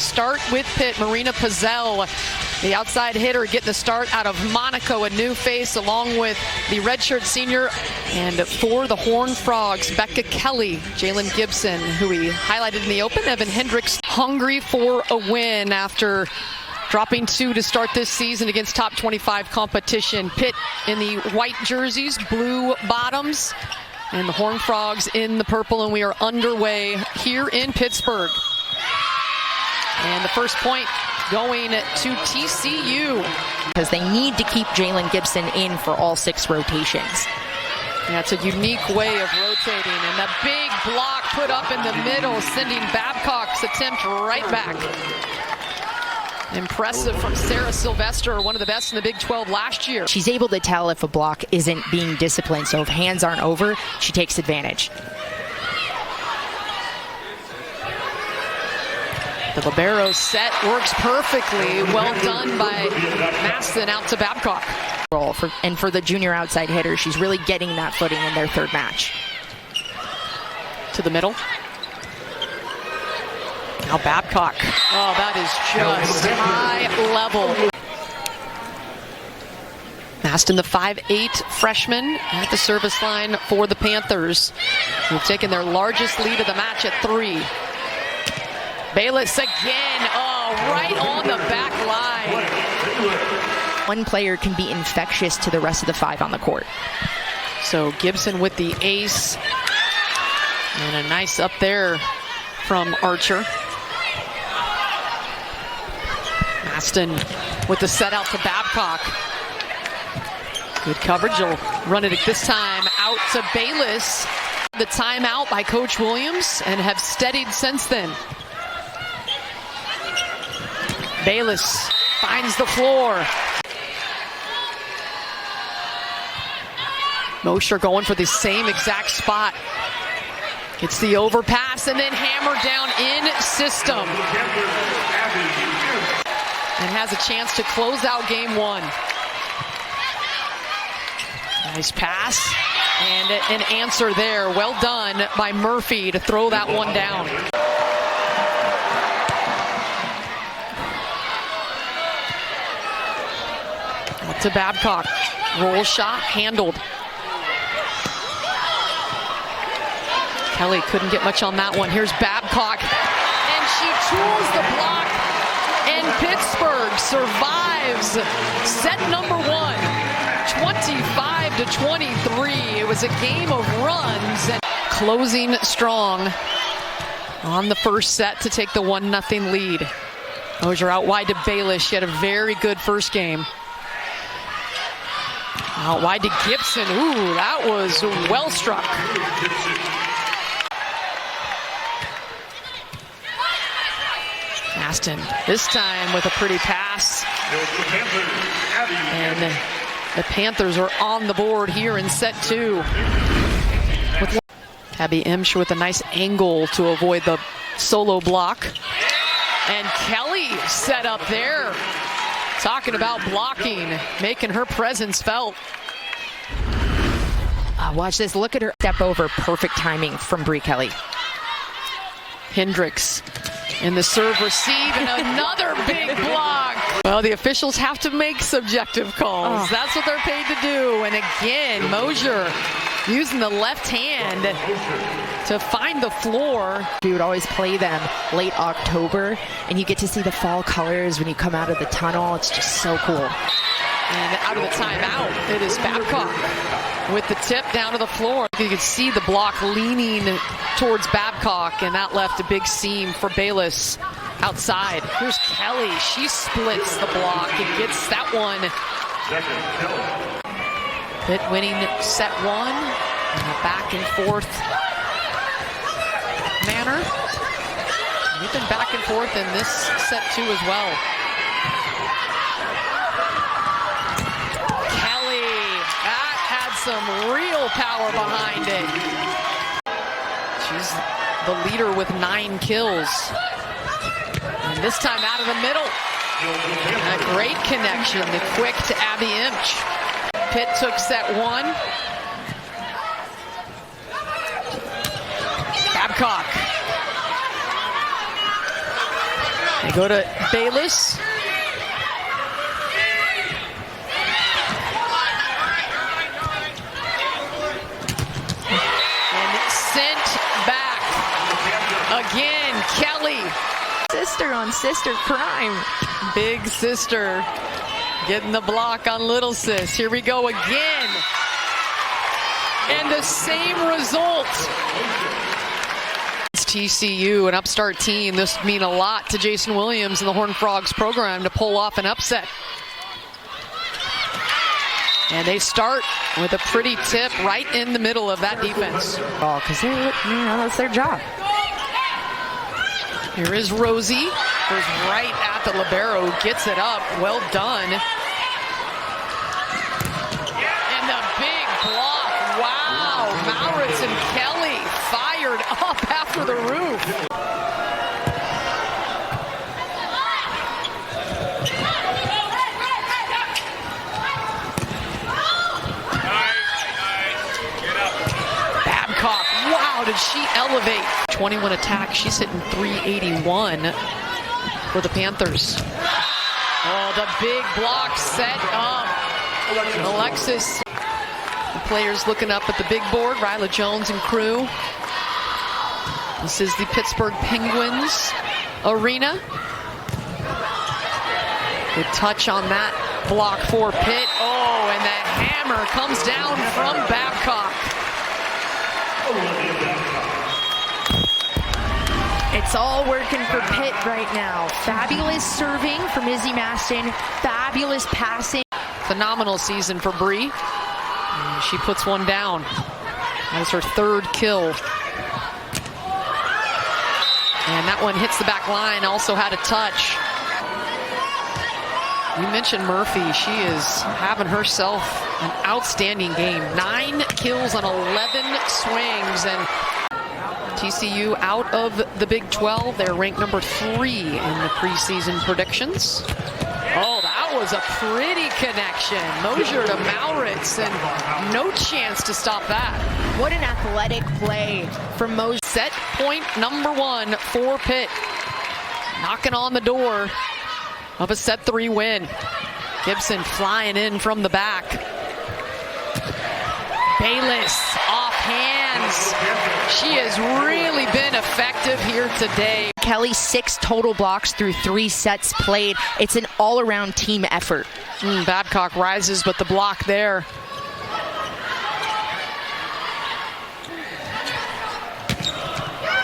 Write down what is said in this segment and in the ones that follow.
start with Pitt. Marina Pizzell, the outside hitter, getting the start out of Monaco, a new face, along with the redshirt senior. And for the Horned Frogs, Becca Kelly, Jalen Gibson, who we highlighted in the open, Evan Hendricks, hungry for a win after dropping 2 to start this season against top 25 competition. Pitt in the white jerseys, blue bottoms, and the Horned Frogs in the purple, and we are underway here in Pittsburgh. And the first point going to TCU. Because they need to keep Jalen Gibson in for all 6 rotations. Yeah, it's a unique way of rotating, and that big block put up in the middle, sending Babcock's attempt right back. Impressive from Sarah Sylvester, one of the best in the Big 12 last year. She's able to tell if a block isn't being disciplined, so if hands aren't over, she takes advantage. The libero set works perfectly. Well done by Maston out to Babcock. And for the junior outside hitter, she's really getting that footing in their 3rd match. To the middle. Now Babcock. Oh, that is just high level. Maston, the 5'8" freshman at the service line for the Panthers, who've taken their largest lead of the match at 3. Bayless again. Oh, right on the back line. One player can be infectious to the rest of the 5 on the court. So Gibson with the ace. And a nice up there from Archer. Maston with the set out to Babcock. Good coverage. Will run it this time out to Bayless. The timeout by Coach Williams, and have steadied since then. Bayless finds the floor. Mosher going for the same exact spot. Gets the overpass and then hammered down in system. And has a chance to close out game 1. Nice pass and an answer there. Well done by Murphy to throw that one down. Up to Babcock. Roll shot handled. Kelly couldn't get much on that one. Here's Babcock, and she tools the block, and Pittsburgh survives set number 1, 25-23. It was a game of runs, and closing strong on the first set to take the 1-0 lead. Mosher out wide to Bayless. She had a very good first game. Out wide to Gibson. Ooh, that was well struck. Maston, this time with a pretty pass. And the Panthers are on the board here in set 2. With Abby Imsh with a nice angle to avoid the solo block. And Kelly set up there. Talking about blocking, making her presence felt. Watch this. Look at her step over. Perfect timing from Bree Kelly. Hendricks in the serve receive, and another big block. Well, the officials have to make subjective calls. That's what they're paid to do. And again, Mosher using the left hand to find the floor. We would always play them late October, and you get to see the fall colors when you come out of the tunnel. It's just so cool. And out of the timeout, it is Babcock with the tip down to the floor. You can see the block leaning towards Babcock, and that left a big seam for Bayless outside. Here's Kelly. She splits the block and gets that one. Pitt winning set 1 in a back and forth manner. We've been back and forth in this set 2 as well. Some real power behind it. She's the leader with 9 kills. And this time out of the middle. A great connection, the quick to Abby Imch. Pitt took set 1. Babcock. They go to Bayless. And sent back. Again, Kelly. Sister on sister crime. Big sister getting the block on little sis. Here we go again. And the same result. It's TCU, an upstart team. This would mean a lot to Jason Williams and the Horned Frogs program to pull off an upset. And they start with a pretty tip right in the middle of that defense. Oh, because that's their job. Here is Rosie. Goes right at the libero. Gets it up. Well done. And the big block. Wow. Mauritz and Kelly fired up after the roof. Babcock. Wow, did she elevate? 21 attacks. She's hitting 381 for the Panthers. Oh, the big block set up. Alexis. The players looking up at the big board. Ryla Jones and crew. This is the Pittsburgh Penguins arena. Good touch on that block for Pitt. Oh, and the hammer comes down from Babcock. It's all working for Pitt right now. Fabulous serving from Izzy Maston. Fabulous passing. Phenomenal season for Bree. She puts one down. That was her third kill. And that one hits the back line. Also had a touch. You mentioned Murphy. She is having herself an outstanding game. 9 kills on 11 swings. And TCU out of the Big 12. They're ranked number 3 in the preseason predictions. Oh, that was a pretty connection. Mosier to Mauritz, and no chance to stop that. What an athletic play from Mosier. Set point number 1 for Pitt. Knocking on the door of a set 3 win. Gibson flying in from the back. Bayless off hands. She has really been effective here today. Kelly, 6 total blocks through 3 sets played. It's an all-around team effort. Babcock rises, but the block there.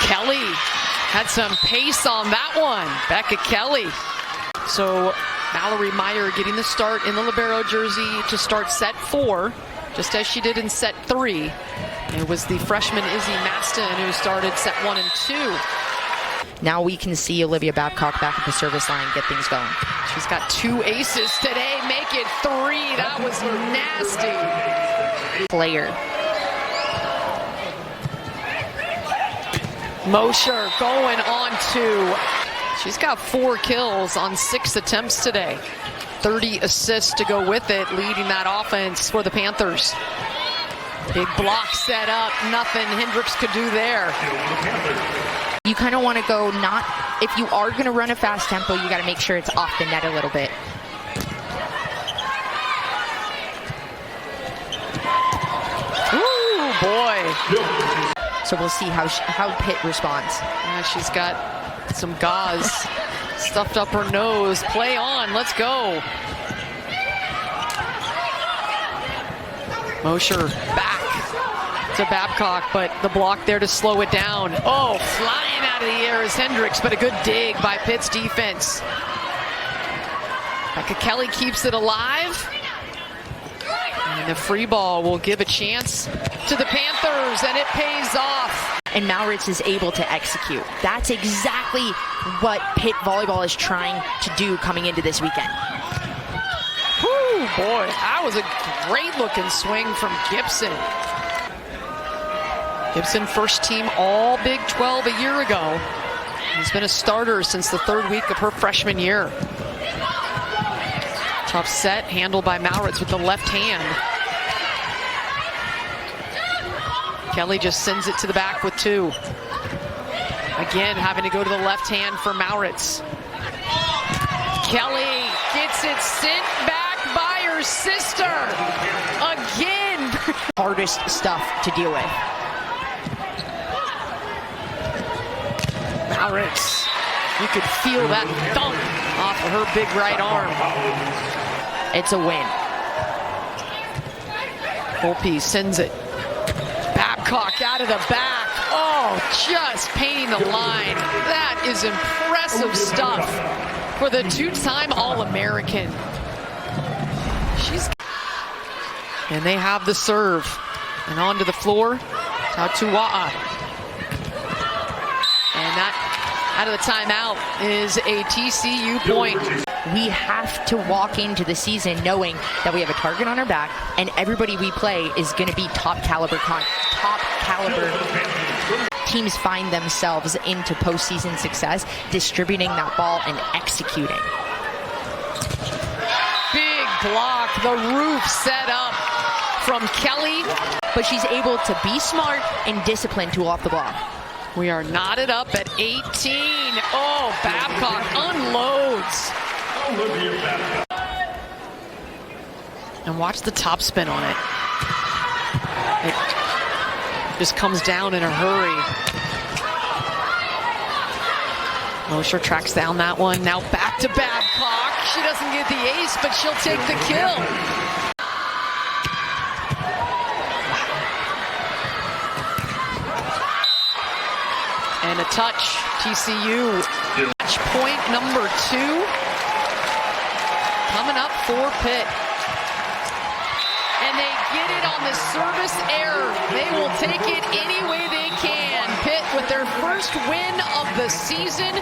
Kelly had some pace on that one. Becca Kelly. So Mallory Meyer getting the start in the libero jersey to start set 4, just as she did in set 3. It was the freshman Izzy Maston who started set 1 and 2. Now we can see Olivia Babcock back at the service line, get things going. She's got 2 aces today, make it 3. That was nasty. Player. Mosher going on 2. She's got 4 kills on 6 attempts today. 30 assists to go with it, leading that offense for the Panthers. Big block set up, nothing Hendricks could do there. You kind of want to go if you are going to run a fast tempo, you got to make sure it's off the net a little bit. Ooh, boy. So we'll see how Pitt responds. Yeah, she's got some gauze stuffed up her nose. Play on, let's go. Mosher back to Babcock, but the block there to slow it down. Oh, flying out of the air is Hendricks, but a good dig by Pitt's defense. Becca Kelly keeps it alive. And the free ball will give a chance to the Panthers, and it pays off. And Mauritz is able to execute. That's exactly what Pitt Volleyball is trying to do coming into this weekend. Whew, boy, that was a great-looking swing from Gibson. Gibson, first team all Big 12 a year ago. He's been a starter since the 3rd week of her freshman year. Tough set, handled by Mauritz with the left hand. Kelly just sends it to the back with 2. Again, having to go to the left hand for Mauritz. Kelly gets it sent back by her sister again. Hardest stuff to deal with. Maurits, you could feel that thump off of her big right arm. It's a win. Volpe sends it. Babcock out of the back. Oh, just painting the line. That is impressive stuff for the two-time All-American. And they have the serve. And onto the floor, Tautua'a. And that out of the timeout is a TCU point. We have to walk into the season knowing that we have a target on our back, and everybody we play is going to be top caliber. Teams find themselves into postseason success, distributing that ball and executing. Big block, the roof set up from Kelly. But she's able to be smart and disciplined to off the block. We are knotted up at 18. Oh, Babcock unloads. And watch the top spin on it. It just comes down in a hurry. Mosher tracks down that one. Now back to Babcock. She doesn't get the ace, but she'll take the kill. And a touch. TCU. Match point number 2. Coming up for Pitt. And they get it on the service error. They will take it any way they can. Pitt with their first win of the season.